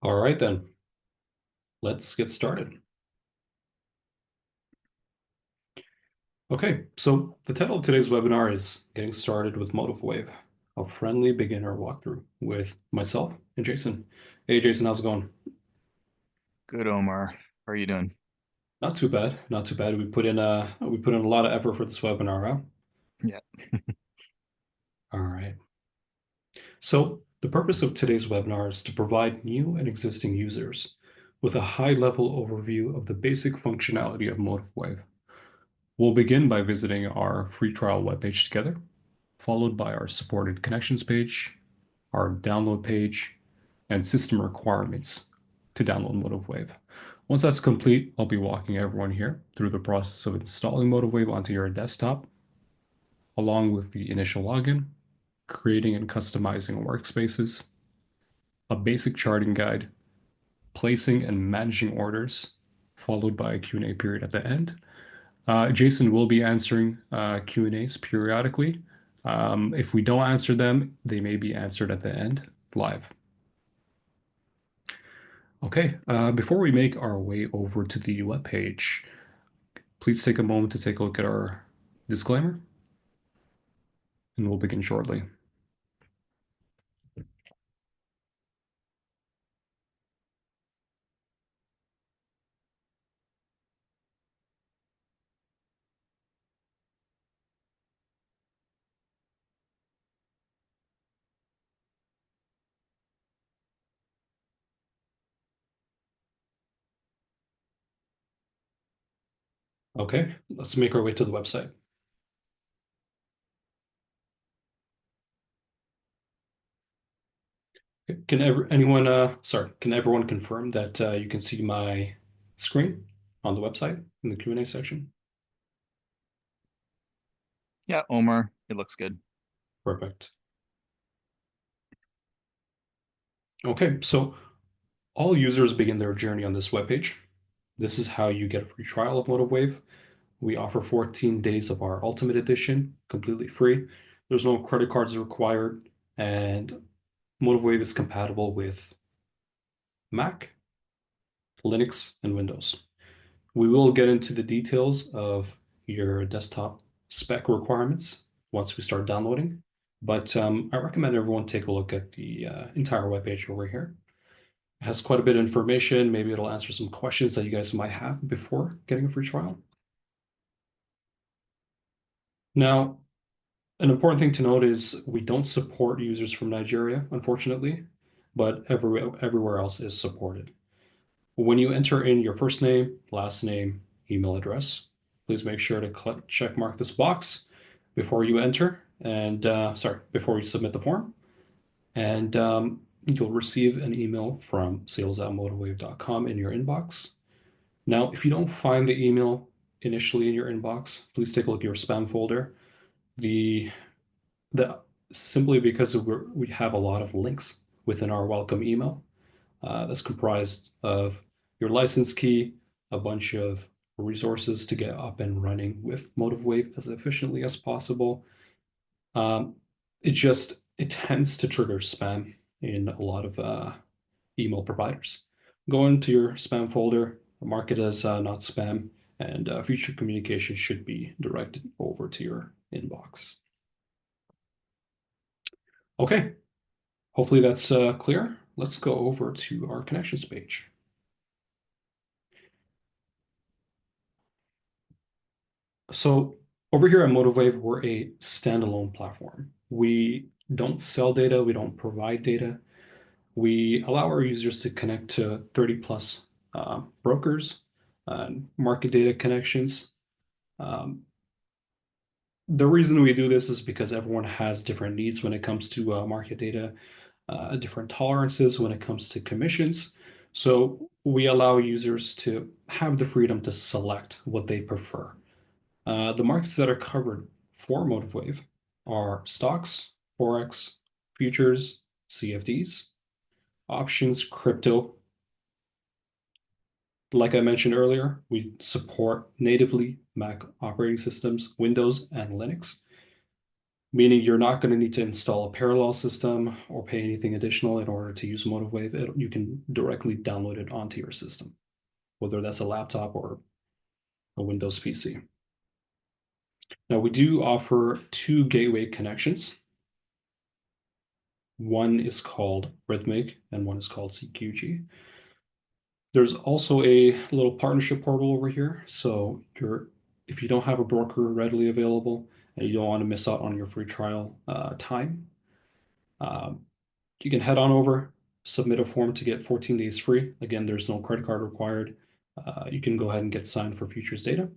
All right, then. Let's get started. Okay, so the title of today's webinar is Getting Started with MotiveWave, a friendly beginner walkthrough with myself and Jason. Hey, Jason, how's it going? Good, Omar. How are you doing? Not too bad, not too bad. We put in a lot of effort for this webinar, huh? Yeah. All right. So the purpose of today's webinar is to provide new and existing users with a high-level overview of the basic functionality of MotiveWave. We'll begin by visiting our free trial webpage together, followed by our supported connections page, our download page, and system requirements to download MotiveWave. Once that's complete, I'll be walking everyone here through the process of installing MotiveWave onto your desktop, along with the initial login, creating and customizing workspaces, a basic charting guide, placing and managing orders, followed by a Q&A period at the end. Jason will be answering Q&As periodically. If we don't answer them, they may be answered at the end live. Okay, before we make our way over to the web page, please take a moment to take a look at our disclaimer, and we'll begin shortly. Okay, let's make our way to the website. Can everyone confirm that you can see my screen on the website in the Q&A section? Yeah, Omar, it looks good. Perfect. Okay, so all users begin their journey on this webpage. This is how you get a free trial of MotiveWave. We offer 14 days of our Ultimate Edition, completely free. There's no credit cards required, and MotiveWave is compatible with Mac, Linux, and Windows. We will get into the details of your desktop spec requirements once we start downloading, but I recommend everyone take a look at the entire webpage over here. It has quite a bit of information. Maybe it'll answer some questions that you guys might have before getting a free trial. Now, an important thing to note is we don't support users from Nigeria, unfortunately, but everywhere else is supported. When you enter in your first name, last name, email address, please make sure to check mark this box before you enter and before you submit the form. And you'll receive an email from sales@motivewave.com in your inbox. Now, if you don't find the email initially in your inbox, please take a look at your spam folder. The the Simply because we have a lot of links within our welcome email that's comprised of your license key, a bunch of resources to get up and running with MotiveWave as efficiently as possible. Um, it tends to trigger spam in a lot of email providers. Go into your spam folder, mark it as not spam, and future communication should be directed over to your inbox. Okay, hopefully that's clear. Let's go over to our connections page. So over here at MotiveWave, we're a standalone platform. We don't sell data, we don't provide data. We allow our users to connect to 30 plus brokers, market data connections. Um, the reason we do this is because everyone has different needs when it comes to market data, different tolerances when it comes to commissions. So we allow users to have the freedom to select what they prefer. The markets that are covered for MotiveWave are stocks, Forex, futures, CFDs, options, crypto. Like I mentioned earlier, we support natively Mac operating systems, Windows, and Linux. meaning you're not going to need to install a parallel system or pay anything additional in order to use MotiveWave. You can directly download it onto your system, whether that's a laptop or a Windows PC. Now, we do offer two gateway connections. One is called Rhythmic and one is called CQG. There's also a little partnership portal over here. So if you don't have a broker readily available and you don't want to miss out on your free trial time, um, you can head on over, submit a form to get 14 days free. Again, there's no credit card required. You can go ahead and get signed for futures data.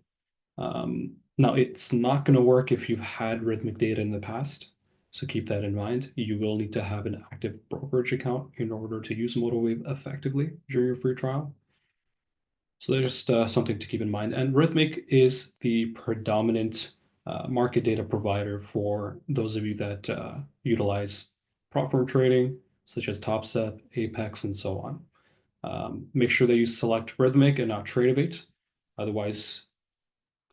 Now, it's not going to work if you've had Rhythmic data in the past. So keep that in mind. You will need to have an active brokerage account in order to use MotiveWave effectively during your free trial. So there's just something to keep in mind. And Rhythmic is the predominant market data provider for those of you that utilize prop firm trading, such as TopStep, Apex, and so on. Make sure that you select Rhythmic and not Tradovate. Otherwise,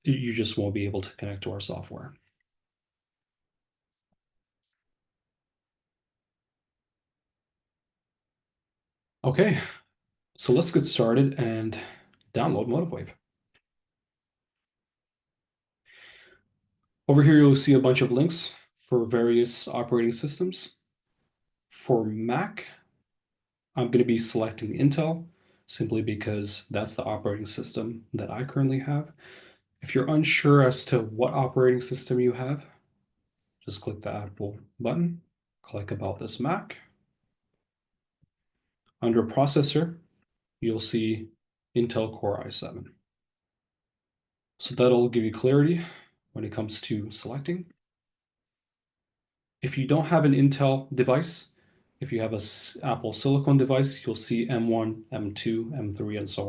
you just won't be able to connect to our software. Okay, so let's get started and download MotiveWave. Over here, you'll see a bunch of links for various operating systems. For Mac, I'm going to be selecting Intel simply because that's the operating system that I currently have. If you're unsure as to what operating system you have, just click the Apple button, click About This Mac. Under Processor, you'll see Intel Core i7. So that'll give you clarity when it comes to selecting. If you don't have an Intel device, if you have an Apple Silicon device, you'll see M1, M2, M3, and so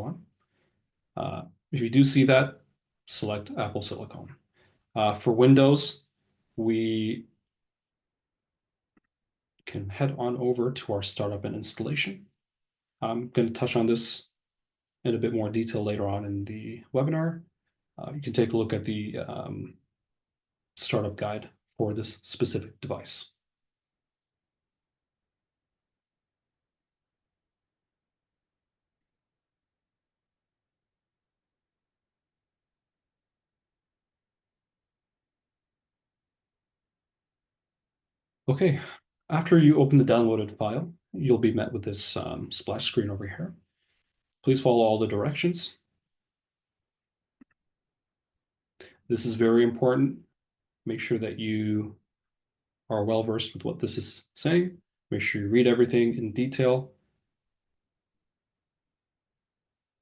on. If you do see that, select Apple Silicon. For Windows, we can head on over to our startup and installation. I'm going to touch on this in a bit more detail later on in the webinar. You can take a look at the startup guide for this specific device. Okay, after you open the downloaded file, you'll be met with this splash screen over here. Please follow all the directions. This is very important. Make sure that you are well versed with what this is saying. Make sure you read everything in detail.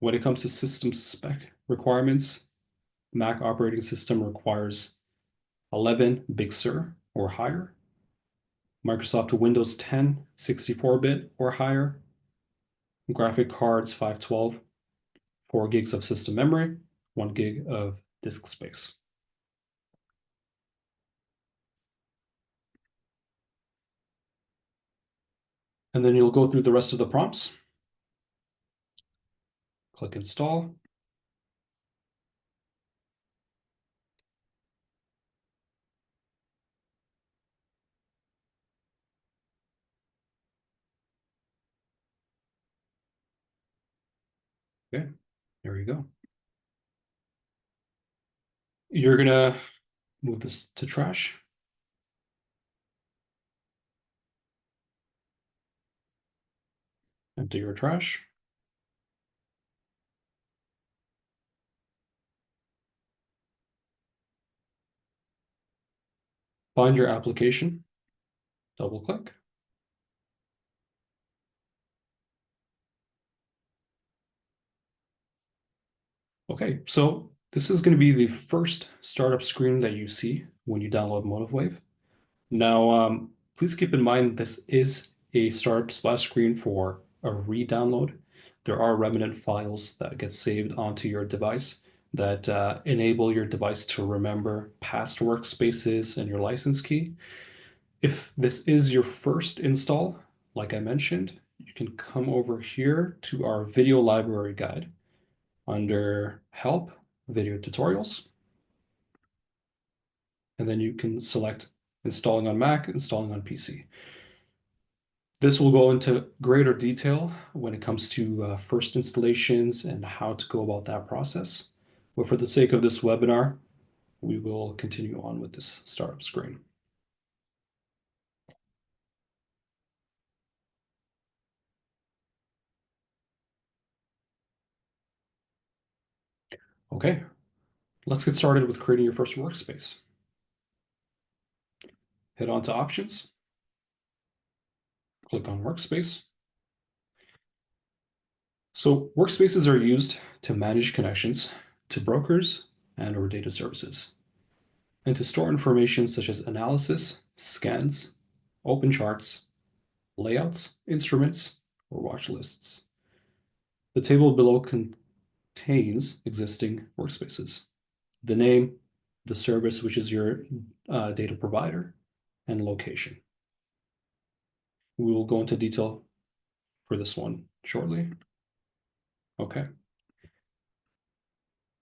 When it comes to system spec requirements, Mac operating system requires 11 Big Sur or higher. Microsoft Windows 10, 64-bit or higher. Graphic cards 512, 4 gigs of system memory, 1 gig of disk space. And then you'll go through the rest of the prompts. Click Install. Okay, there you go. You're gonna move this to trash. Empty your trash. Find your application, double click. Okay, so this is going to be the first startup screen that you see when you download MotiveWave. Now, please keep in mind this is a startup splash screen for a re-download. There are remnant files that get saved onto your device that enable your device to remember past workspaces and your license key. If this is your first install, like I mentioned, you can come over here to our video library guide under Help, Video Tutorials. And then you can select installing on Mac, installing on PC. This will go into greater detail when it comes to first installations and how to go about that process. But for the sake of this webinar, we will continue on with this startup screen. Okay, let's get started with creating your first workspace. Head on to Options, click on Workspace. So workspaces are used to manage connections to brokers and or data services, and to store information such as analysis, scans, open charts, layouts, instruments, or watch lists. The table below contains existing workspaces, the name, the service, which is your data provider, and location. We will go into detail for this one shortly. Okay.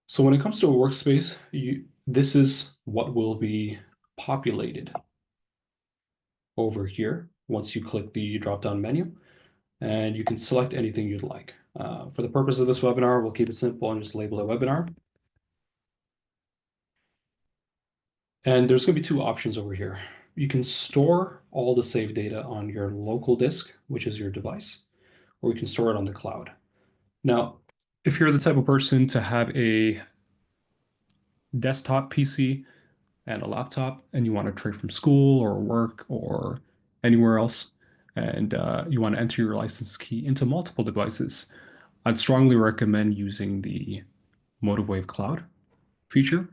So when it comes to a workspace, this is what will be populated over here once you click the drop-down menu, and you can select anything you'd like. For the purpose of this webinar, we'll keep it simple and just label it webinar. And there's going to be two options over here. You can store all the saved data on your local disk, which is your device, or you can store it on the cloud. Now, if you're the type of person to have a desktop PC and a laptop and you want to trade from school or work or anywhere else, and you want to enter your license key into multiple devices, I'd strongly recommend using the MotiveWave Cloud feature.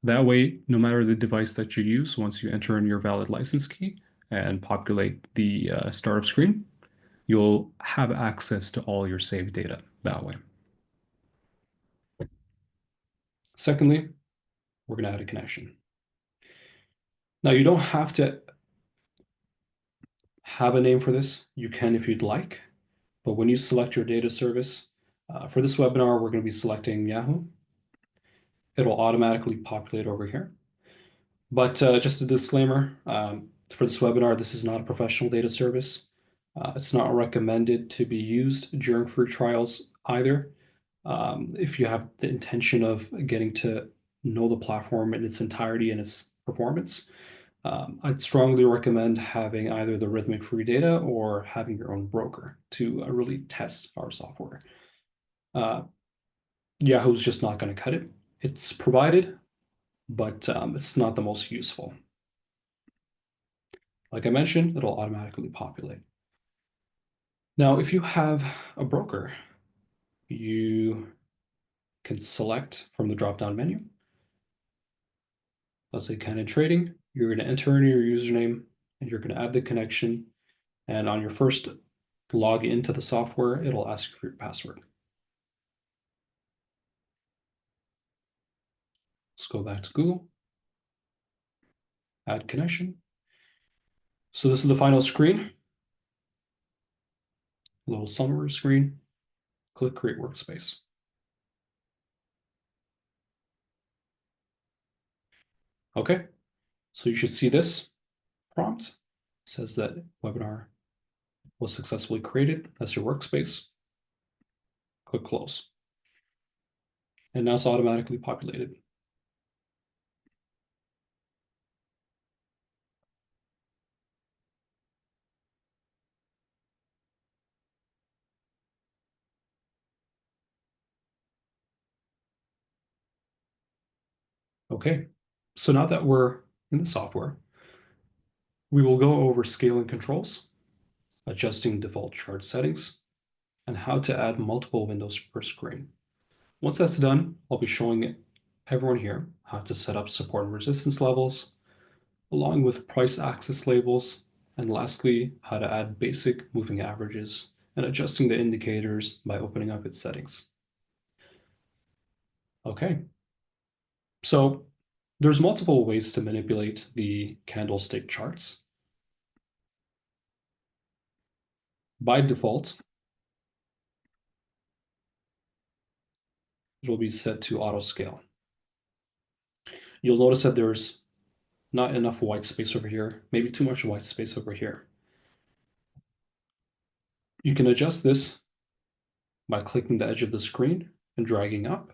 That way, no matter the device that you use, once you enter in your valid license key and populate the startup screen, you'll have access to all your saved data that way. Secondly, we're going to add a connection. Now, you don't have to have a name for this. You can if you'd like, but when you select your data service, for this webinar, we're going to be selecting Yahoo. It'll automatically populate over here. But just a disclaimer, for this webinar, this is not a professional data service. It's not recommended to be used during free trials either. If you have the intention of getting to know the platform in its entirety and its performance, I'd strongly recommend having either the Rhythmic free data or having your own broker to really test our software. Yahoo's just not going to cut it. It's provided, but it's not the most useful. Like I mentioned, it'll automatically populate. Now, if you have a broker, you can select from the drop-down menu. Let's say Canon Trading. You're going to enter in your username and you're going to add the connection. And on your first log into the software, it'll ask you for your password. Let's go back to Google, add connection. So this is the final screen, a little summary screen. Click Create Workspace. Okay, so you should see this prompt. It says that webinar was successfully created. That's your workspace. Click Close. And now it's automatically populated. Okay, so now that we're in the software, we will go over scaling controls, adjusting default chart settings, and how to add multiple windows per screen. Once that's done, I'll be showing everyone here how to set up support and resistance levels, along with price axis labels, and lastly, how to add basic moving averages and adjusting the indicators by opening up its settings. Okay, so there's multiple ways to manipulate the candlestick charts. By default, it will be set to auto scale. You'll notice that there's not enough white space over here, maybe too much white space over here. You can adjust this by clicking the edge of the screen and dragging up,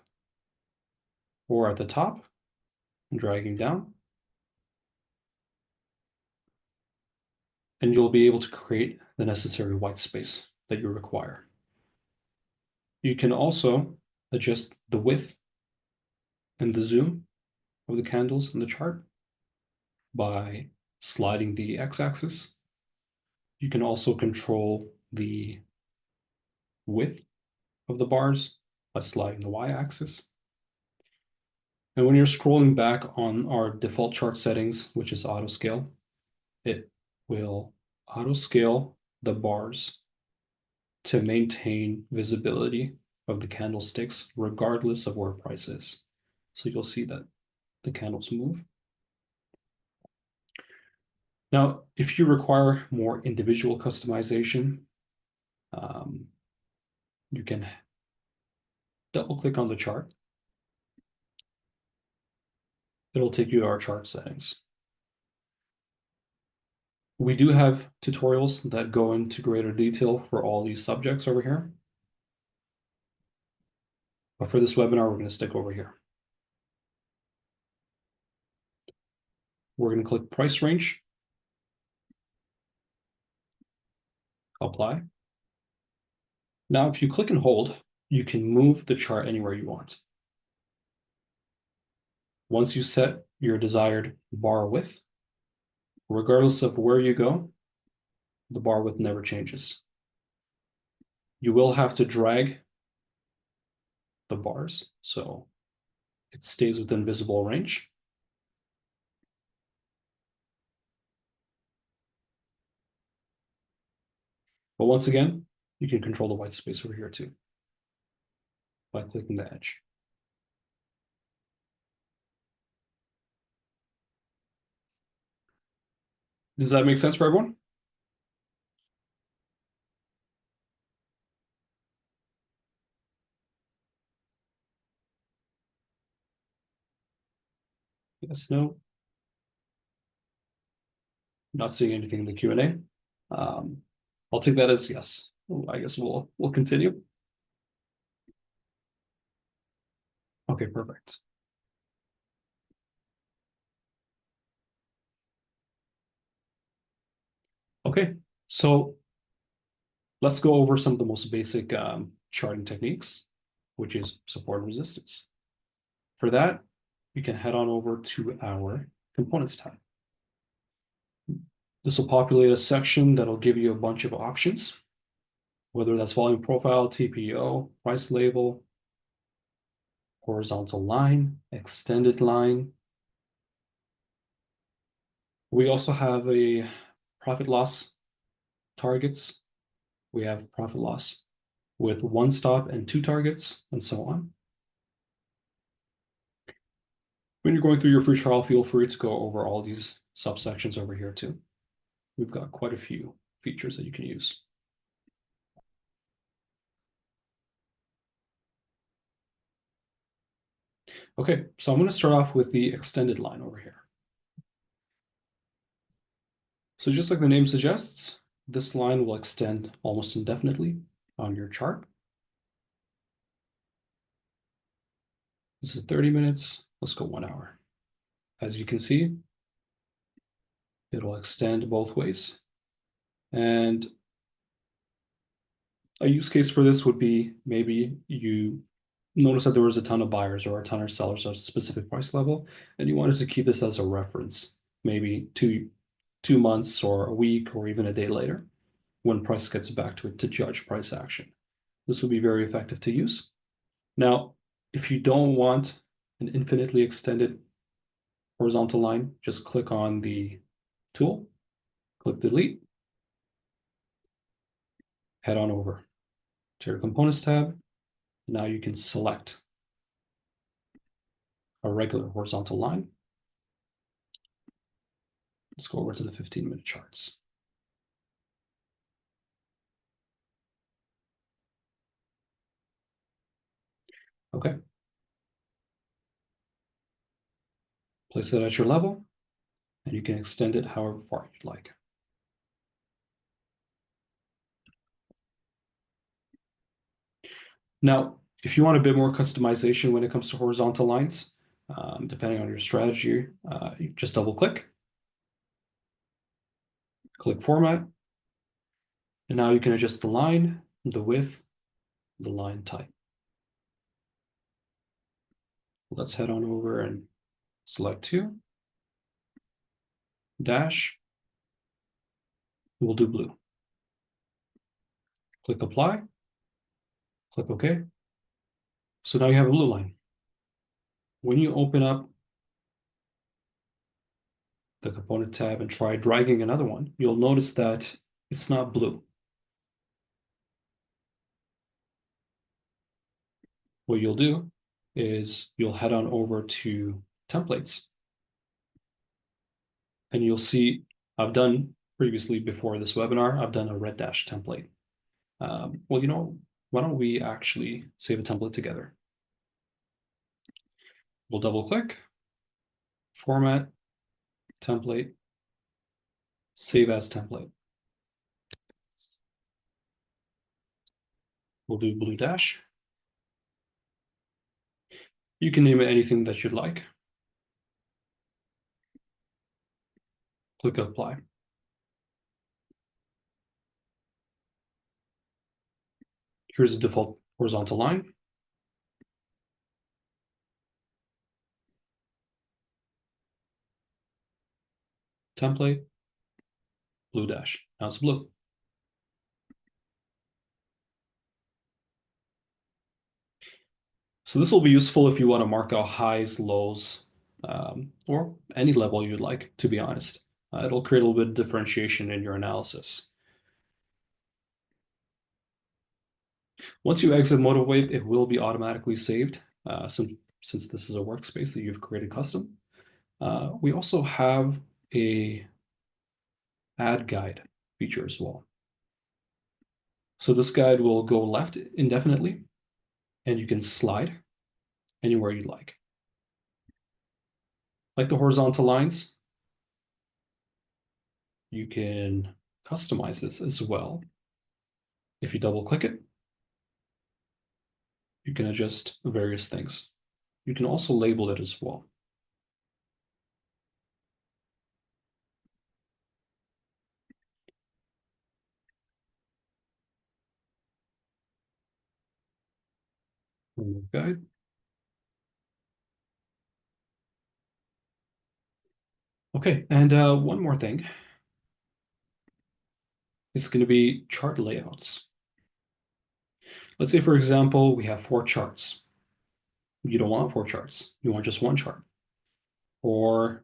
or at the top and dragging down. And you'll be able to create the necessary white space that you require. You can also adjust the width and the zoom of the candles in the chart by sliding the x-axis. You can also control the width of the bars by sliding the y-axis. And when you're scrolling back on our default chart settings, which is auto scale, it will auto scale the bars to maintain visibility of the candlesticks regardless of where price is. So you'll see that the candles move. Now, if you require more individual customization, you can double click on the chart. It'll take you to our chart settings. We do have tutorials that go into greater detail for all these subjects over here. But for this webinar, we're going to stick over here. We're going to click price range, apply. Now, if you click and hold, you can move the chart anywhere you want. Once you set your desired bar width, regardless of where you go, the bar width never changes. You will have to drag the bars so it stays within visible range. But once again, you can control the white space over here too by clicking the edge. Does that make sense for everyone? Yes, no. Not seeing anything in the Q&A. I'll take that as yes. I guess we'll continue. Okay, perfect. Okay, so let's go over some of the most basic charting techniques, which is support and resistance. For that, you can head on over to our components tab. This will populate a section that'll give you a bunch of options, whether that's volume profile, TPO, price label, horizontal line, extended line. We also have a profit loss targets. We have profit loss with one stop and two targets, and so on. When you're going through your free trial, feel free to go over all these subsections over here too. We've got quite a few features that you can use. Okay, so I'm going to start off with the extended line over here. So just like the name suggests, this line will extend almost indefinitely on your chart. This is 30 minutes. Let's go 1 hour. As you can see, it'll extend both ways. And a use case for this would be maybe you notice that there was a ton of buyers or a ton of sellers at a specific price level, and you wanted to keep this as a reference, maybe two months or a week or even a day later when price gets back to it to judge price action. This will be very effective to use. Now, if you don't want an infinitely extended horizontal line, just click on the tool, click delete, head on over to your components tab. Now you can select a regular horizontal line. Let's go over to the 15-minute charts. Okay. Place it at your level. and you can extend it however far you'd like. Now, if you want a bit more customization when it comes to horizontal lines, depending on your strategy, you just double click Format, and now you can adjust the line, the width, the line type. Let's head on over and select 2, dash, we'll do blue. Click apply, click OK. So now you have a blue line. When you open up the component tab and try dragging another one, you'll notice that it's not blue. What you'll do is you'll head on over to templates, and you'll see I've done previously before this webinar, I've done a red dash template. Well, why don't we actually save a template together? We'll double click, format, template, save as template. We'll do blue dash. You can name it anything that you'd like. Click apply. Here's the default horizontal line. Template, blue dash. Now it's blue. So this will be useful if you want to mark out highs, lows, or any level you'd like, to be honest. It'll create a little bit of differentiation in your analysis. Once you exit MotiveWave, it will be automatically saved since this is a workspace that you've created custom. We also have a add guide feature as well. So this guide will go left indefinitely, and you can slide anywhere you'd like. Like the horizontal lines, you can customize this as well. If you double click it, you can adjust various things. You can also label it as well. Guide. Okay, and one more thing is going to be chart layouts. Let's say, for example, we have 4 charts. You don't want 4 charts. You want just 1 chart. Or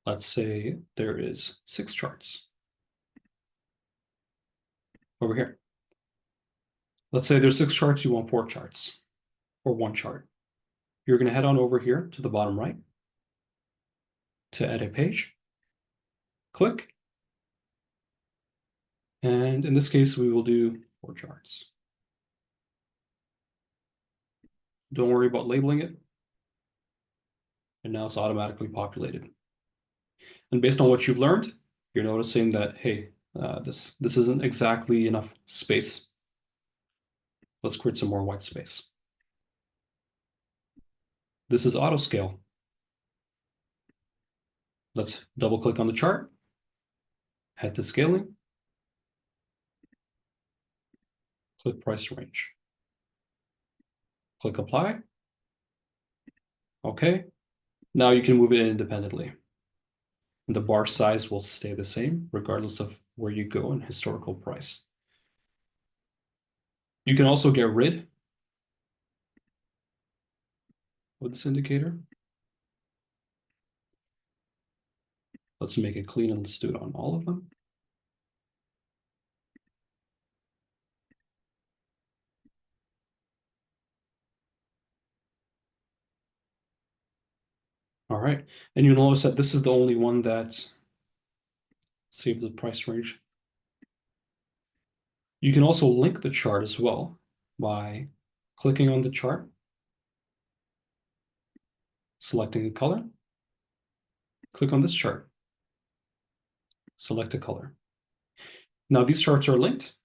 let's say there is 6 charts over here. Let's say there's 6 charts, you want 4 charts or 1 chart. You're going to head on over here to the bottom right to edit page. Click. And in this case, we will do 4 charts. Don't worry about labeling it. And now it's automatically populated. And based on what you've learned, you're noticing that, hey, this isn't exactly enough space. Let's create some more white space. This is auto scale. Let's double click on the chart, head to scaling, click price range. Click apply. Okay. Now you can move it independently. And the bar size will stay the same regardless of where you go in historical price. You can also get rid of this indicator. Let's make it clean and let's do it on all of them. All right, and you'll notice that this is the only one that saves the price range. You can also link the chart as well by clicking on the chart, selecting a color, click on this chart. Select a color. Now these charts are linked.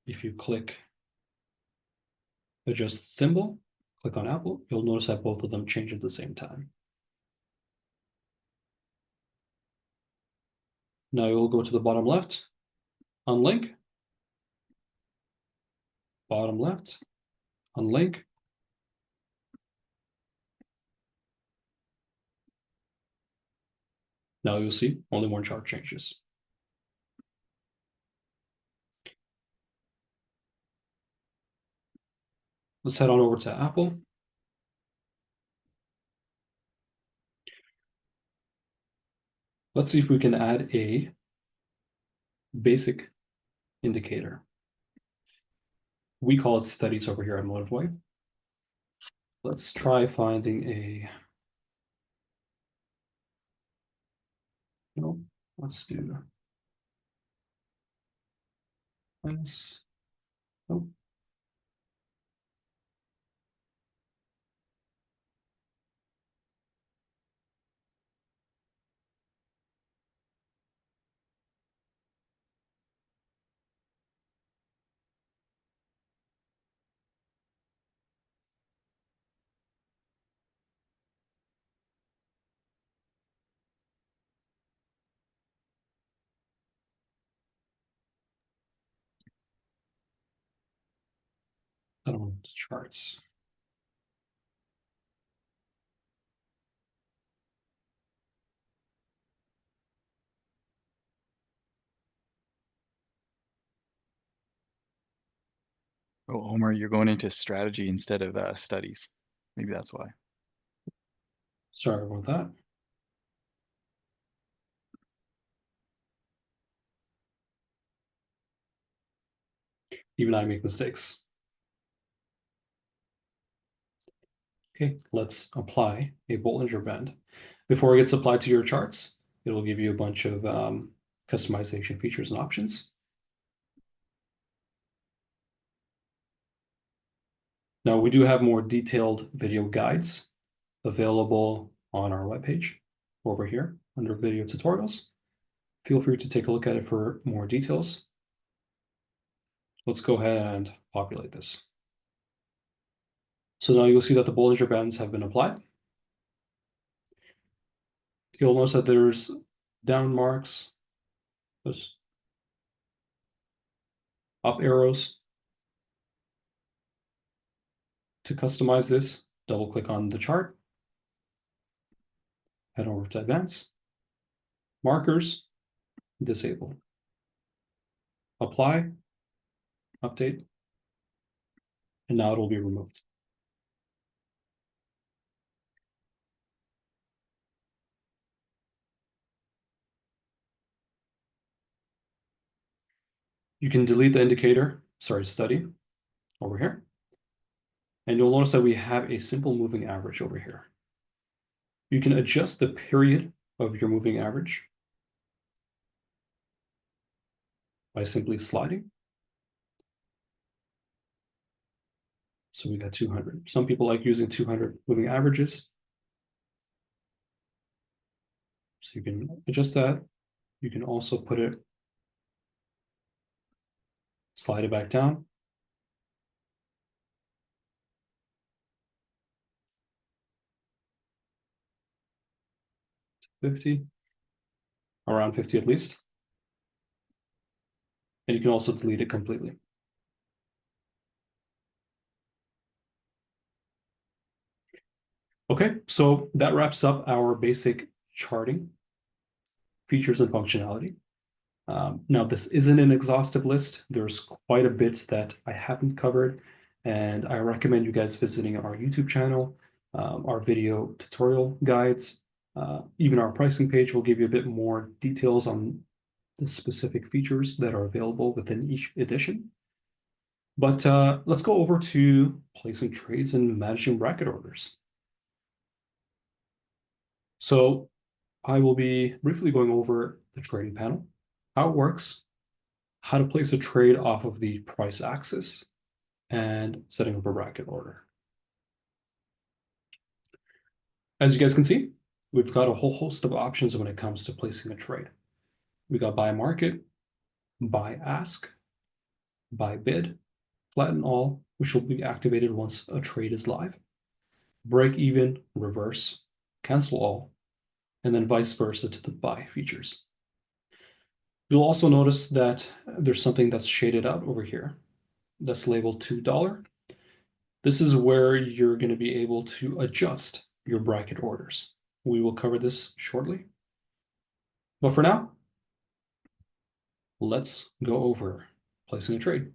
If you click adjust symbol, click on Apple, you'll notice that both of them change at the same time. Now you'll go to the bottom left, unlink, bottom left, unlink. Now you'll see only one chart changes. Let's head on over to Apple. Let's see if we can add a basic indicator. We call it studies over here at MotiveWave. Let's try finding a, no, let's do this. Nope. I don't want charts. Oh, Omar, you're going into strategy instead of studies. Maybe that's why. Sorry about that. Even I make mistakes. Okay, let's apply a Bollinger Band. Before it gets applied to your charts, it'll give you a bunch of customization features and options. Now, we do have more detailed video guides available on our webpage over here under video tutorials. Feel free to take a look at it for more details. Let's go ahead and populate this. So now you'll see that the Bollinger Bands have been applied. You'll notice that there's down marks, there's up arrows. To customize this, double click on the chart, head over to Advanced, Markers, Disable, Apply, Update, and now it'll be removed. You can delete the indicator, study, over here. And you'll notice that we have a simple moving average over here. You can adjust the period of your moving average by simply sliding. So we got 200. Some people like using 200 moving averages. So you can adjust that. You can also put it, slide it back down. To 50, around 50 at least. And you can also delete it completely. Okay, so that wraps up our basic charting features and functionality. Now, this isn't an exhaustive list. There's quite a bit that I haven't covered, and I recommend you guys visiting our YouTube channel, our video tutorial guides, even our pricing page will give you a bit more details on the specific features that are available within each edition. But let's go over to placing trades and managing bracket orders. So I will be briefly going over the trading panel, how it works, how to place a trade off of the price axis, and setting up a bracket order. As you guys can see, we've got a whole host of options when it comes to placing a trade. We got buy market, buy ask, buy bid, flatten all, which will be activated once a trade is live, break even, reverse, cancel all, and then vice versa to the buy features. You'll also notice that there's something that's shaded out over here that's labeled $2. This is where you're going to be able to adjust your bracket orders. We will cover this shortly. But for now, let's go over placing a trade.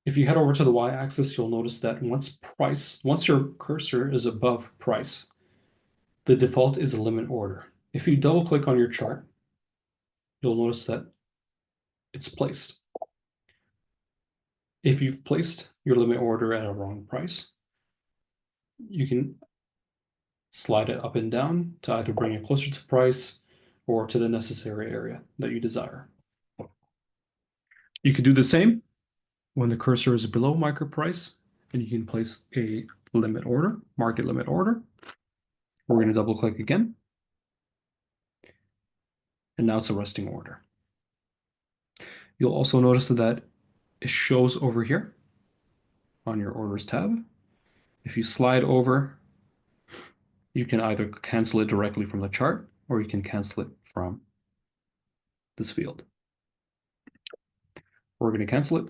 If you head over to the y-axis, you'll notice that once your cursor is above price, the default is a limit order. If you double click on your chart, you'll notice that it's placed. If you've placed your limit order at a wrong price, you can slide it up and down to either bring it closer to price or to the necessary area that you desire. You could do the same when the cursor is below market price, and you can place a limit order, market limit order. We're going to double click again. And now it's a resting order. You'll also notice that it shows over here on your orders tab. If you slide over, you can either cancel it directly from the chart or you can cancel it from this field. We're going to cancel it.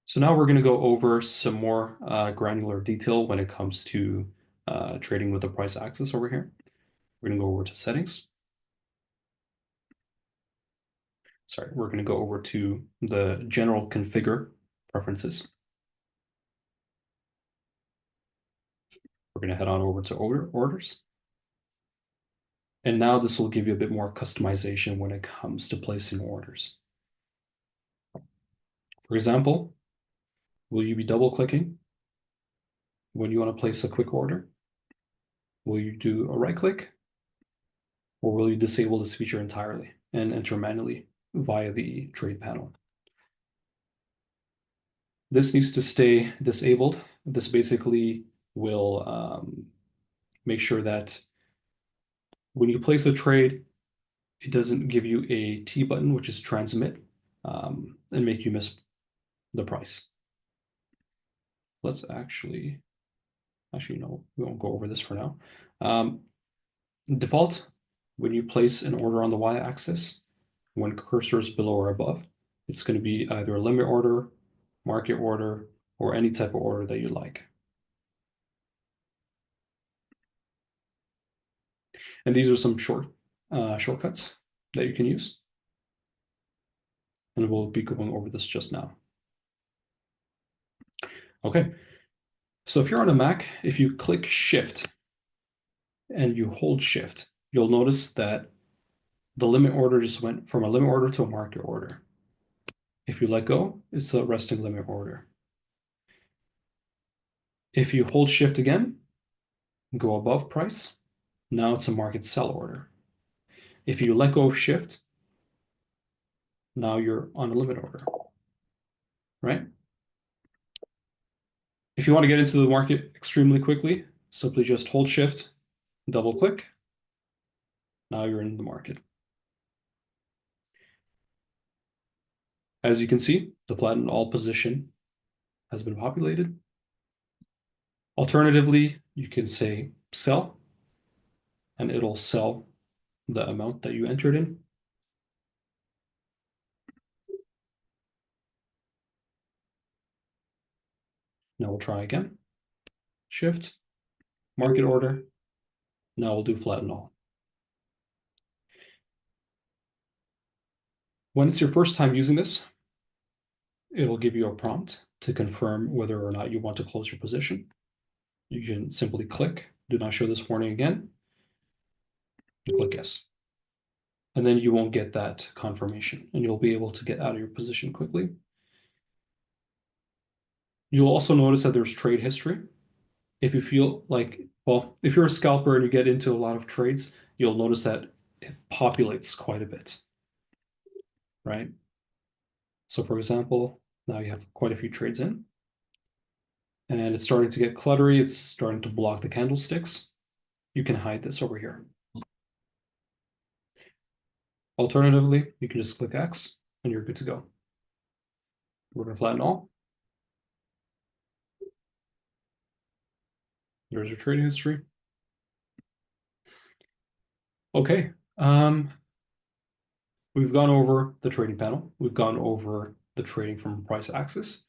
So now we're going to go over some more granular detail when it comes to trading with the price axis over here. We're going to go over to settings. Sorry, we're going to go over to the general configure preferences. We're going to head on over to orders. And now this will give you a bit more customization when it comes to placing orders. For example, will you be double clicking when you want to place a quick order? Will you do a right click? Or will you disable this feature entirely and enter manually via the trade panel? This needs to stay disabled. This basically will make sure that when you place a trade, it doesn't give you a T button, which is transmit, and make you miss the price. Let's actually, no, we won't go over this for now. Default, when you place an order on the y-axis, when cursor is below or above, it's going to be either a limit order, market order, or any type of order that you like. And these are some shortcuts that you can use. And we'll be going over this just now. Okay, so if you're on a Mac, if you click Shift and you hold Shift, you'll notice that the limit order just went from a limit order to a market order. If you let go, it's a resting limit order. If you hold Shift again, go above price, now it's a market sell order. If you let go of Shift, now you're on a limit order, right? If you want to get into the market extremely quickly, simply just hold Shift, double click. Now you're in the market. As you can see, the flatten all position has been populated. Alternatively, you can say sell, and it'll sell the amount that you entered in. Now we'll try again. Shift, market order. Now we'll do flatten all. When it's your first time using this, it'll give you a prompt to confirm whether or not you want to close your position. You can simply click, do not show this warning again, and click yes. And then you won't get that confirmation, and you'll be able to get out of your position quickly. You'll also notice that there's trade history. If you feel like, well, if you're a scalper and you get into a lot of trades, you'll notice that it populates quite a bit. right? So for example, now you have quite a few trades in, and it's starting to get cluttery. It's starting to block the candlesticks. You can hide this over here. Alternatively, you can just click X and you're good to go. We're going to flatten all. There's your trading history. Okay. We've gone over the trading panel. We've gone over the trading from price axis,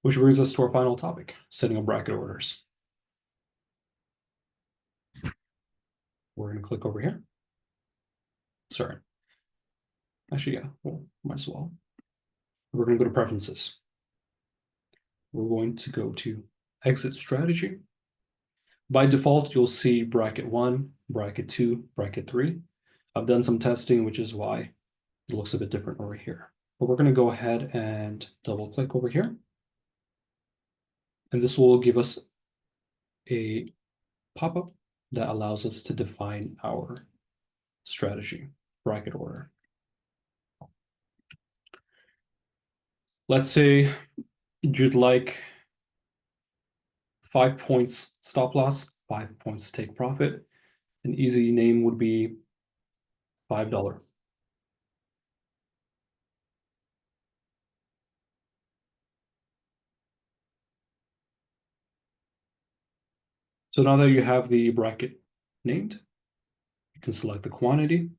which brings us to our final topic, setting up bracket orders. We're going to click over here. Sorry. Actually, yeah, well, might as well. We're going to go to preferences. We're going to go to exit strategy. By default, you'll see bracket 1, bracket 2, bracket 3. I've done some testing, which is why it looks a bit different over here. But we're going to go ahead and double click over here. And this will give us a pop-up that allows us to define our strategy, bracket order. Let's say you'd like 5 points stop loss, 5 points take profit. An easy name would be $5. So now that you have the bracket named, you can select the quantity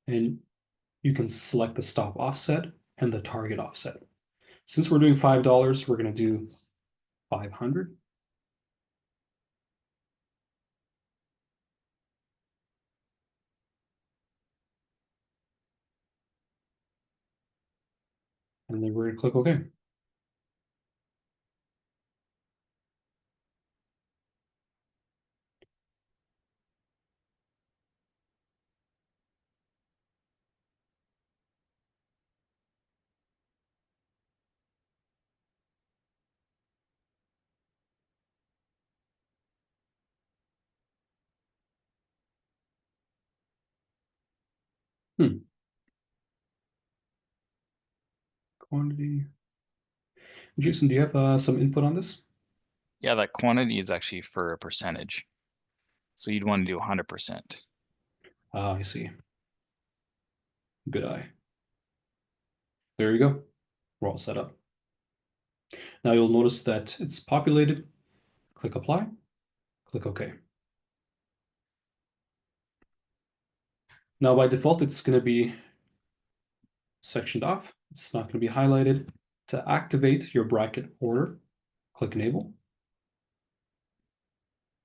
and you can select the stop offset and the target offset. Since we're doing $5, we're going to do 500. And then we're going to click OK. Quantity. Jason, do you have some input on this? Yeah, that quantity is actually for a percentage. So you'd want to do 100%. Ah, I see. Good eye. There you go. We're all set up. Now you'll notice that it's populated. Click apply, click OK. Now by default, it's going to be sectioned off. It's not going to be highlighted. To activate your bracket order, click enable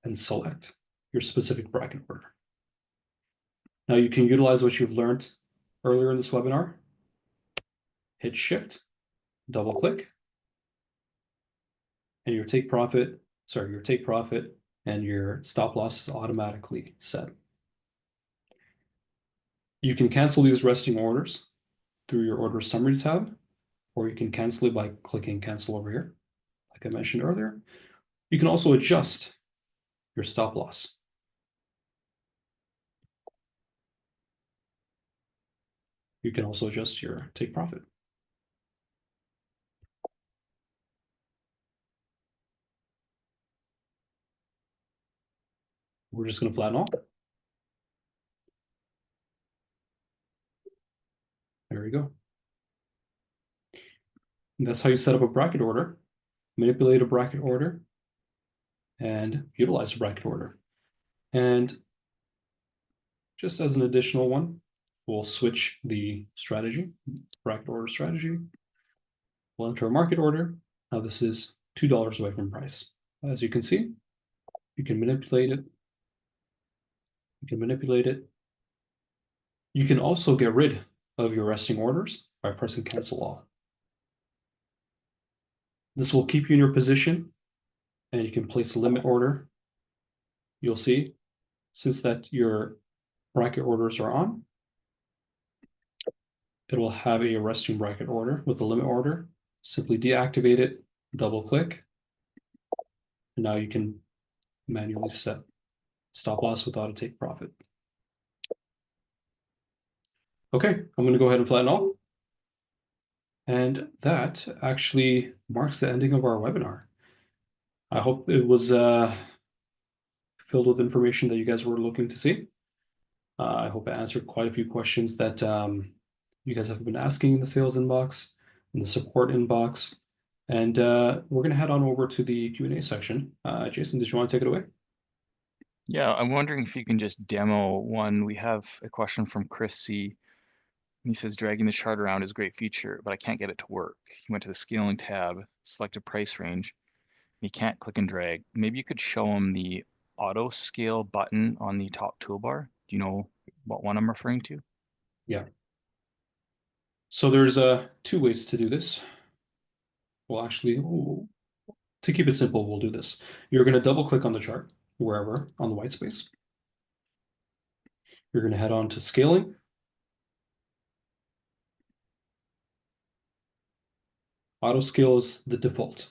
and select your specific bracket order. Now you can utilize what you've learned earlier in this webinar. Hit shift, double click, and your take profit and your stop loss is automatically set. You can cancel these resting orders through your order summary tab, or you can cancel it by clicking cancel over here, like I mentioned earlier. You can also adjust your stop loss. You can also adjust your take profit. We're just going to flatten all. There we go. And that's how you set up a bracket order, manipulate a bracket order, and utilize a bracket order. And just as an additional one, we'll switch the strategy, bracket order strategy. We'll enter a market order. Now this is $2 away from price. As you can see, you can manipulate it. You can manipulate it. You can also get rid of your resting orders by pressing cancel all. This will keep you in your position, and you can place a limit order. You'll see, since that your bracket orders are on, it will have a resting bracket order with a limit order. Simply deactivate it, double click, and now you can manually set stop loss without a take profit. Okay, I'm going to go ahead and flatten all. And that actually marks the ending of our webinar. I hope it was filled with information that you guys were looking to see. I hope it answered quite a few questions that you guys have been asking in the sales inbox, in the support inbox. And we're going to head on over to the Q&A section. Jason, did you want to take it away? Yeah, I'm wondering if you can just demo one. We have a question from Chris C. He says, dragging the chart around is a great feature, but I can't get it to work. He went to the scaling tab, selected price range. He can't click and drag. Maybe you could show him the auto scale button on the top toolbar. Do you know what one I'm referring to? Yeah. So there's two ways to do this. Well, actually, to keep it simple, we'll do this. You're going to double click on the chart, wherever on the white space. You're going to head on to scaling. Auto scale is the default,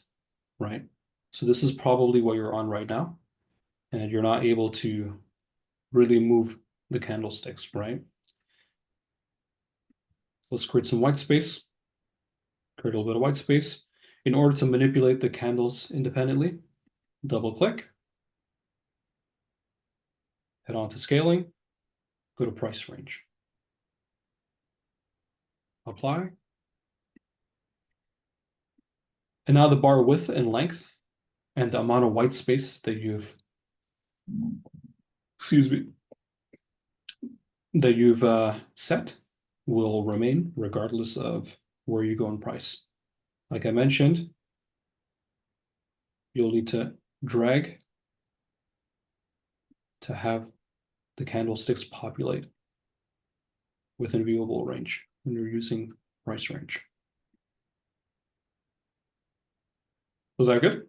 right? So this is probably what you're on right now, and you're not able to really move the candlesticks, right? Let's create some white space, create a little bit of white space. In order to manipulate the candles independently, double click, head on to scaling, go to price range, apply. And now the bar width and length and the amount of white space that excuse me, that you've set will remain regardless of where you go in price. Like I mentioned, you'll need to drag to have the candlesticks populate within viewable range when you're using price range. Was that good?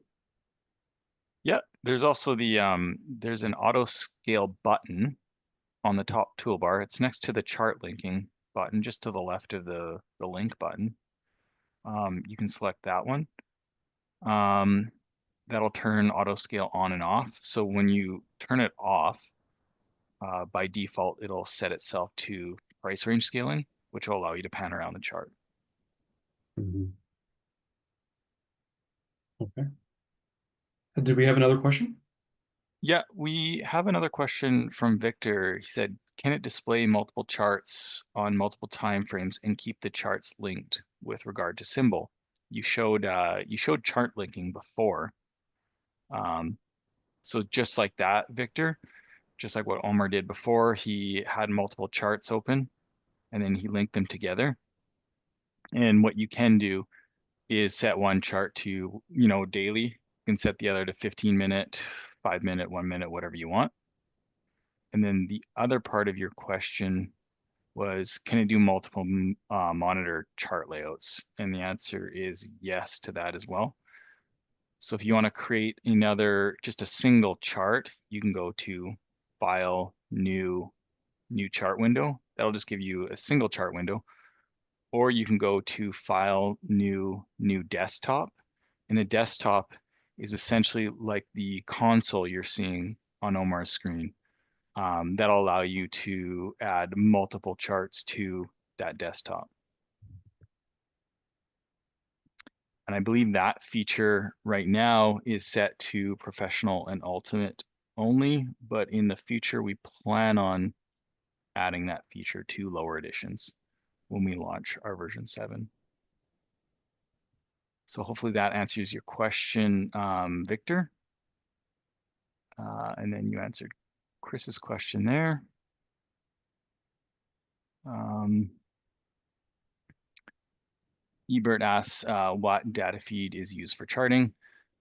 Yeah, there's also there's an auto scale button on the top toolbar. It's next to the chart linking button, just to the left of the link button. You can select that one. That'll turn auto scale on and off. So when you turn it off, by default, it'll set itself to price range scaling, which will allow you to pan around the chart. Mhm. Okay. Did we have another question? Yeah, we have another question from Victor. He said, can it display multiple charts on multiple time frames and keep the charts linked with regard to symbol? You showed chart linking before. So just like that, Victor, just like what Omar did before, he had multiple charts open and then he linked them together. And what you can do is set one chart to, daily. You can set the other to 15-minute, 5-minute, 1 minute, whatever you want. And then the other part of your question was, can it do multiple monitor chart layouts? And the answer is yes to that as well. So if you want to create just a single chart, you can go to File, New Chart Window. That'll just give you a single chart window. Or you can go to File, New Desktop. And a desktop is essentially like the console you're seeing on Omar's screen. That'll allow you to add multiple charts to that desktop. And I believe that feature right now is set to professional and ultimate only, but in the future, we plan on adding that feature to lower editions when we launch our version 7. So hopefully that answers your question, Victor. And then you answered Chris's question there. Ebert asks what data feed is used for charting.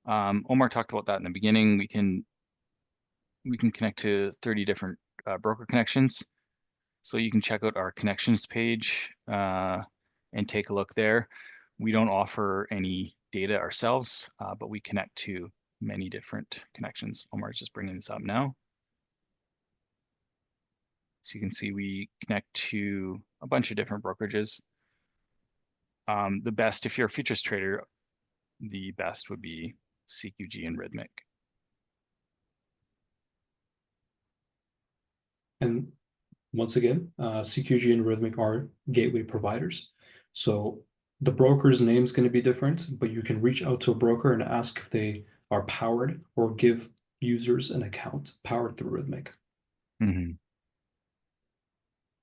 Omar talked about that in the beginning. We can connect to 30 different broker connections. So you can check out our connections page and take a look there. We don't offer any data ourselves, but we connect to many different connections. Omar's just bringing this up now. So you can see we connect to a bunch of different brokerages. The best, if you're a futures trader, the best would be CQG and Rhythmic. And Once again, CQG and Rhythmic are gateway providers. So the broker's name is going to be different, but you can reach out to a broker and ask if they are powered or give users an account powered through Rhythmic. Mhm.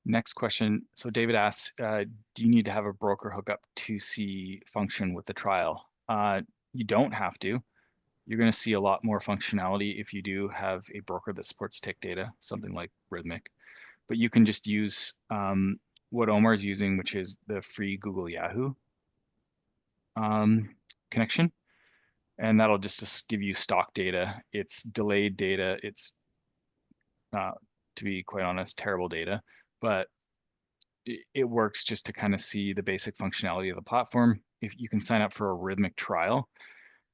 Next question. So David asks, do you need to have a broker hook up to see function with the trial? You don't have to. You're going to see a lot more functionality if you do have a broker that supports tick data, something like Rhythmic. But you can just use what Omar is using, which is the free Google Yahoo um, connection, and that'll just give you stock data. It's delayed data. It's, uh, to be quite honest, terrible data, but it works just to kind of see the basic functionality of the platform. If you can sign up for a Rhythmic trial,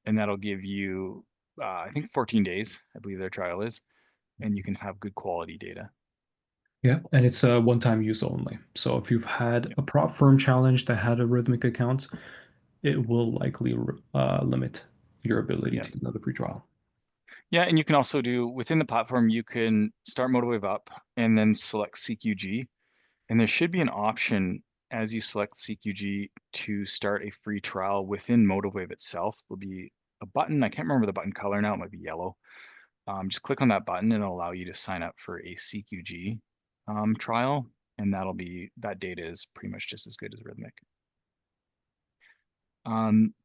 and that'll give you, I think 14 days, I believe their trial is, and you can have good quality data. Yeah, and it's a one-time use only. So if you've had Yeah. a prop firm challenge that had a Rhythmic account, it will likely limit your ability Yeah. to get another free trial. Yeah, and you can also do within the platform, you can start MotiveWave up and then select CQG. And there should be an option as you select CQG to start a free trial within MotiveWave itself. There'll be a button. I can't remember the button color now. It might be yellow. Just click on that button and it'll allow you to sign up for a CQG trial. And that data is pretty much just as good as Rhythmic.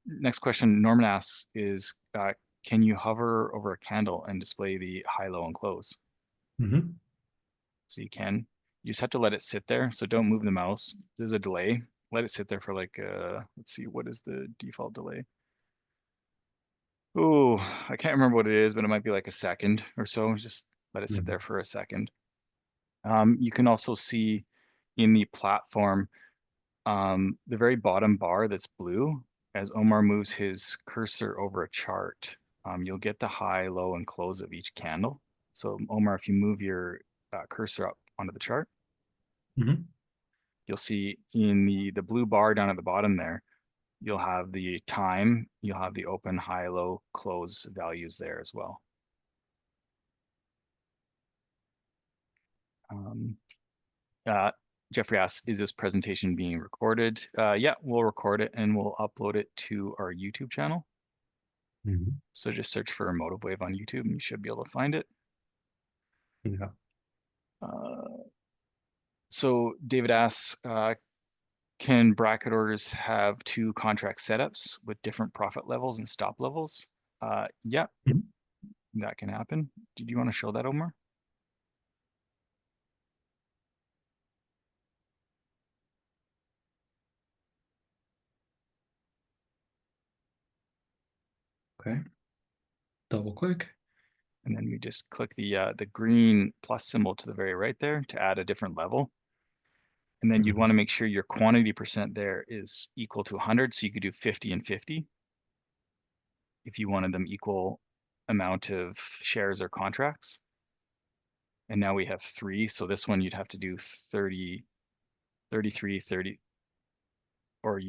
Next question Norman asks is, can you hover over a candle and display the high, low, and close? Mhm. So you can. You just have to let it sit there. So don't move the mouse. There's a delay. Let it sit there for like, let's see, what is the default delay? Oh, I can't remember what it is, but it might be like a second or so. Just let it sit Mhm. there for a second. You can also see in the platform, the very bottom bar that's blue, as Omar moves his cursor over a chart, you'll get the high, low, and close of each candle. So Omar, if you move your cursor up onto the chart, Mhm. you'll see in the blue bar down at the bottom there, you'll have the time, you'll have the open, high, low, close values there as well. Um, uh, Jeffrey asks, is this presentation being recorded? Yeah, we'll record it and we'll upload it to our YouTube channel. Mhm. So just search for MotiveWave on YouTube and you should be able to find it. Yeah. Uh, so David asks, can bracket orders have two contract setups with different profit levels and stop levels? Yeah, Mhm. that can happen. Did you want to show that, Omar? Okay. Double click. And then we just click the green plus symbol to the very right there to add a different level. And then you'd Mhm. want to make sure your quantity percent there is equal to 100. So you could do 50 and 50 if you wanted them equal amount of shares or contracts. And now we have three. So this one you'd have to do 30, 33, 30, or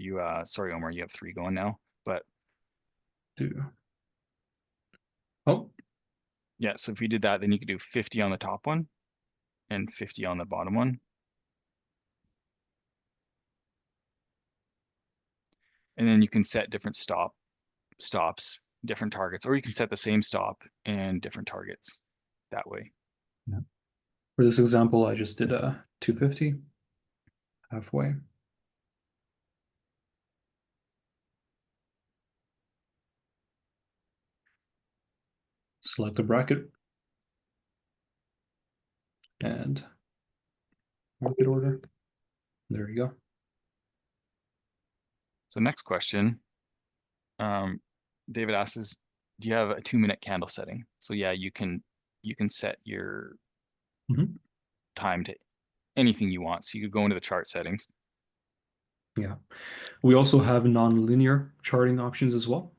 sorry, Omar, you have three going now. But Do. Oh, yeah, so if we did that, then you could do 50 on the top one and 50 on the bottom one. And then you can set different stops, different targets, or you can set the same stop and different targets that way. yeah. For this example, I just did a 250 halfway. Select the bracket and market order. There you go. So next question, um, David asks, do you have a 2-minute candle setting? So yeah, you can set your Mhm. time to anything you want. So you could go into the chart settings. Yeah. We also have non-linear charting options as well.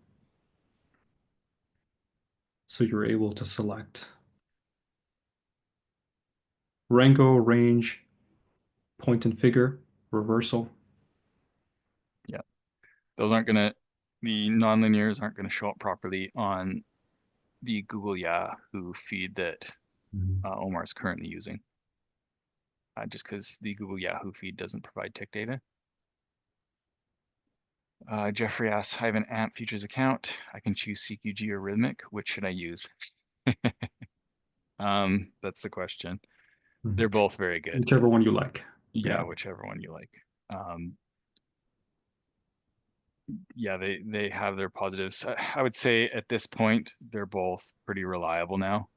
So you're able to select Rango, range, point and figure, reversal. Yeah, those aren't gonna the nonlinears aren't gonna show up properly on the Google Yahoo feed that Mhm. Omar is currently using. just because the Google Yahoo feed doesn't provide tick data. Jeffrey asks, I have an AMP Futures account. I can choose CQG or Rhythmic. Which should I use? That's the question. They're both very good. Whichever one you like. Yeah, Yeah. whichever one you like. Yeah, they have their positives. I would say at this point they're both pretty reliable now.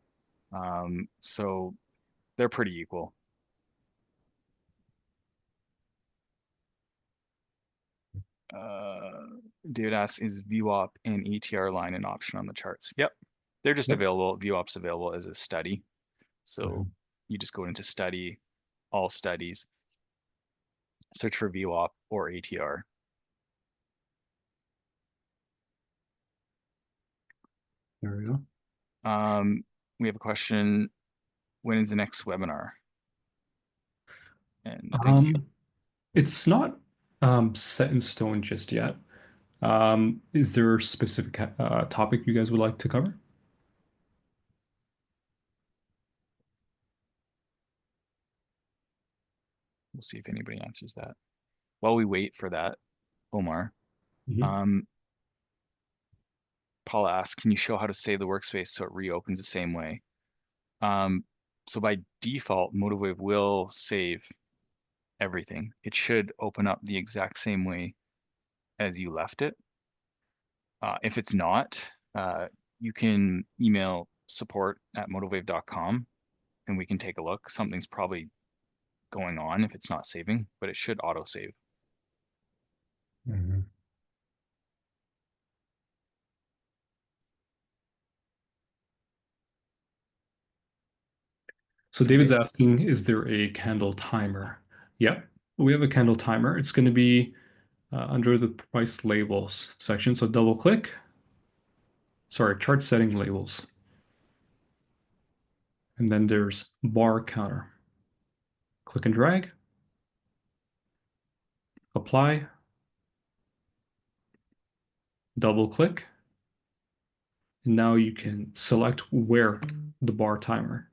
So they're pretty equal. Uh, David asks, is VWAP and ATR line an option on the charts? Yep, they're just Yep. available. VWAP's available as a study. So Mhm. you just go into study, all studies, search for VWAP or ATR. There we go. We have a question. When is the next webinar? And thank you. It's not set in stone just yet. Is there a specific topic you guys would like to cover? We'll see if anybody answers that. While we wait for that, Omar, Mhm. um, Paula asks, can you show how to save the workspace so it reopens the same way? Um, so by default, MotiveWave will save everything. It should open up the exact same way as you left it. If it's not, you can email support@motivewave.com and we can take a look. Something's probably going on if it's not saving, but it should auto save. Mhm. So So David's asking, is there a candle timer? Yep, we have a candle timer. It's going to be under the price labels section. So double click, sorry, chart setting labels. And then there's bar counter. Click and drag, apply, double click. And now you can select where the bar timer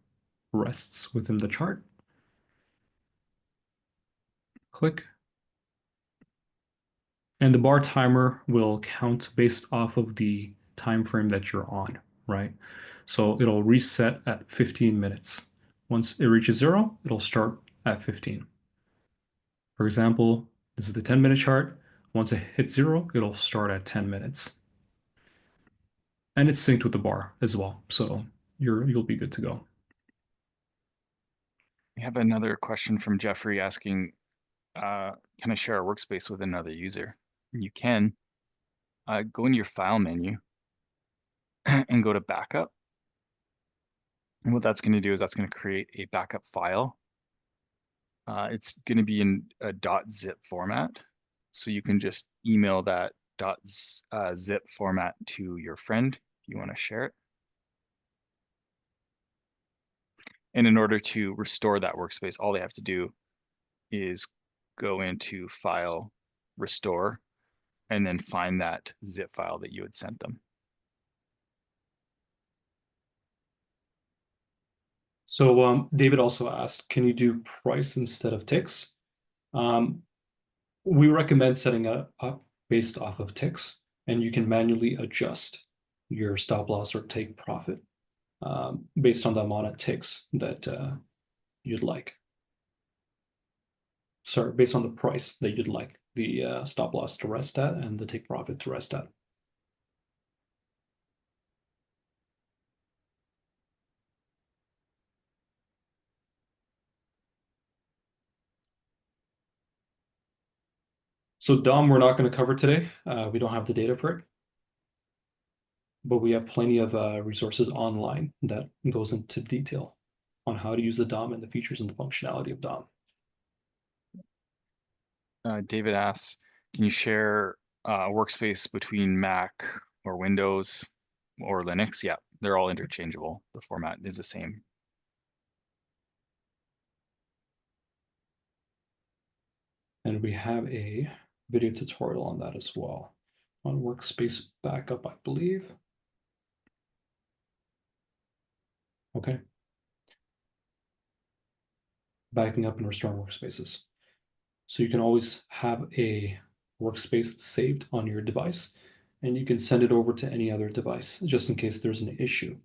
rests within the chart. Click. And the bar timer will count based off of the time frame that you're on, right? So it'll reset at 15 minutes. Once it reaches 0, it'll start at 15. For example, this is the 10-minute chart. Once it hits 0, it'll start at 10 minutes. And it's synced with the bar as well, so you'll be good to go. we have another question from Jeffrey asking, can I share a workspace with another user? You can. Go into your file menu and go to backup. And what that's going to do is that's going to create a backup file. It's going to be in a .zip format. So you can just email that .zip format to your friend if you want to share it. And in order to restore that workspace, all they have to do is go into File, Restore, and then find that zip file that you had sent them. So David also asked, can you do price instead of ticks? Um, we recommend setting it up based off of ticks, and you can manually adjust your stop loss or take profit based on the amount of ticks that you'd like. Sorry, based on the price that you'd like the stop loss to rest at and the take profit to rest at. So DOM, we're not going to cover today. We don't have the data for it, but we have plenty of resources online that goes into detail on how to use the DOM and the features and the functionality of DOM. David asks, can you share a workspace between Mac or Windows or Linux? Yeah, they're all interchangeable. The format is the same. And we have a video tutorial on that as well on Workspace Backup, I believe. Okay. backing up and restoring workspaces. So you can always have a workspace saved on your device, and you can send it over to any other device just in case there's an issue.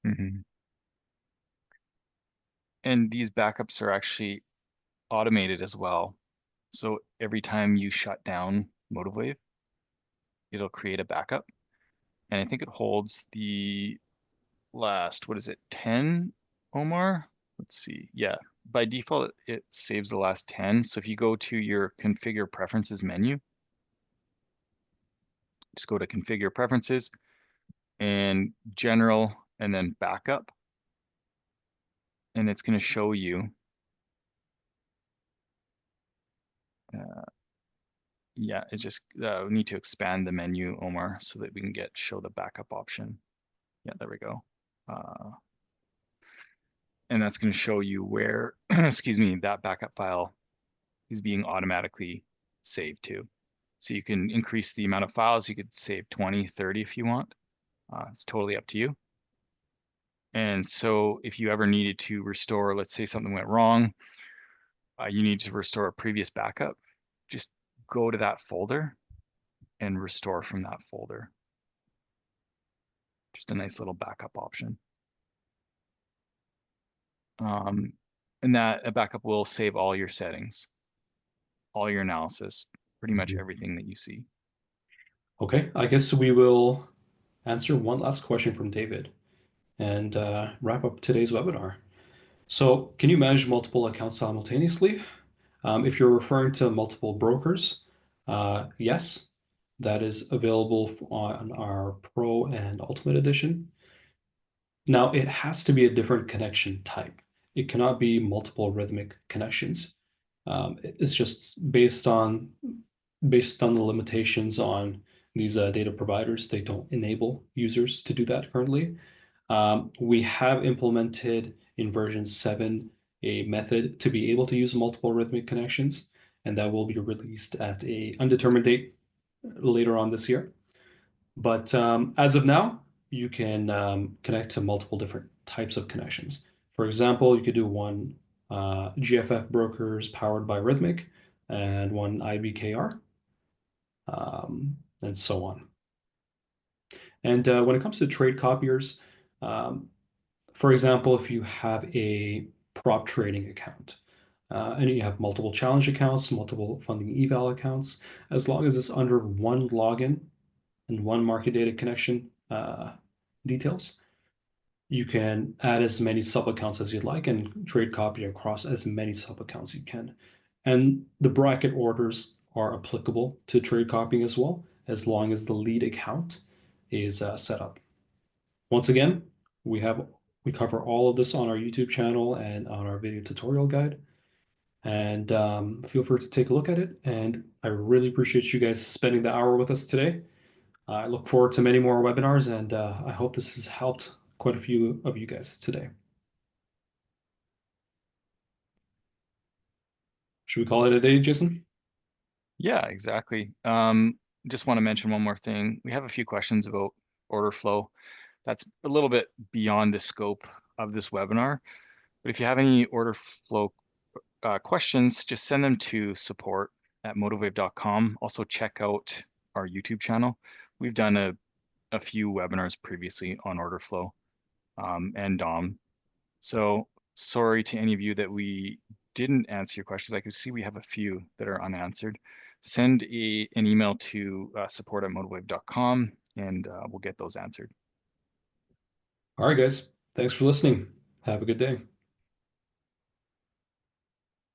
Hmm. And these backups are actually automated as well. So every time you shut down MotiveWave, it'll create a backup. And I think it holds the last, what is it, 10, Omar? Let's see. Yeah, by default, it saves the last 10. So if you go to your configure preferences menu, just go to configure preferences and general and then backup. And it's going to show you, uh, yeah, it just, we need to expand the menu, Omar, so that we can show the backup option. Yeah, there we go. And that's going to show you where, excuse me, that backup file is being automatically saved to. So you can increase the amount of files. You could save 20, 30 if you want. It's totally up to you. And so if you ever needed to restore, let's say something went wrong, you need to restore a previous backup, just go to that folder and restore from that folder. Just a nice little backup option. And that a backup will save all your settings, all your analysis, pretty much everything that you see. Okay, I guess we will answer one last question from David and wrap up today's webinar. So, can you manage multiple accounts simultaneously? If you're referring to multiple brokers, yes, that is available on our Pro and Ultimate Edition. Now, it has to be a different connection type. It cannot be multiple rhythmic connections. It's just based on the limitations on these data providers. They don't enable users to do that currently. We have implemented in version 7 a method to be able to use multiple rhythmic connections, and that will be released at a undetermined date later on this year. But as of now, you can connect to multiple different types of connections. For example, you could do one GFF brokers powered by Rhythmic and one IBKR, and so on. And when it comes to trade copiers, um, for example, if you have a prop trading account and you have multiple challenge accounts, multiple funding eval accounts, as long as it's under one login and one market data connection details, you can add as many sub accounts as you'd like and trade copy across as many sub accounts you can. And the bracket orders are applicable to trade copying as well, as long as the lead account is set up. Once again, we cover all of this on our YouTube channel and on our video tutorial guide. And feel free to take a look at it. And I really appreciate you guys spending the hour with us today. I look forward to many more webinars, and I hope this has helped quite a few of you guys today. Should we call it a day, Jason? Yeah, exactly. Just want to mention one more thing. We have a few questions about order flow. That's a little bit beyond the scope of this webinar. But if you have any order flow questions, just send them to support@motivewave.com. Also check out our YouTube channel. We've done a few webinars previously on order flow and DOM. So sorry to any of you that we didn't answer your questions. I can see we have a few that are unanswered. Send an email to support@motivewave.com and we'll get those answered. All right, guys. Thanks for listening. Have a good day.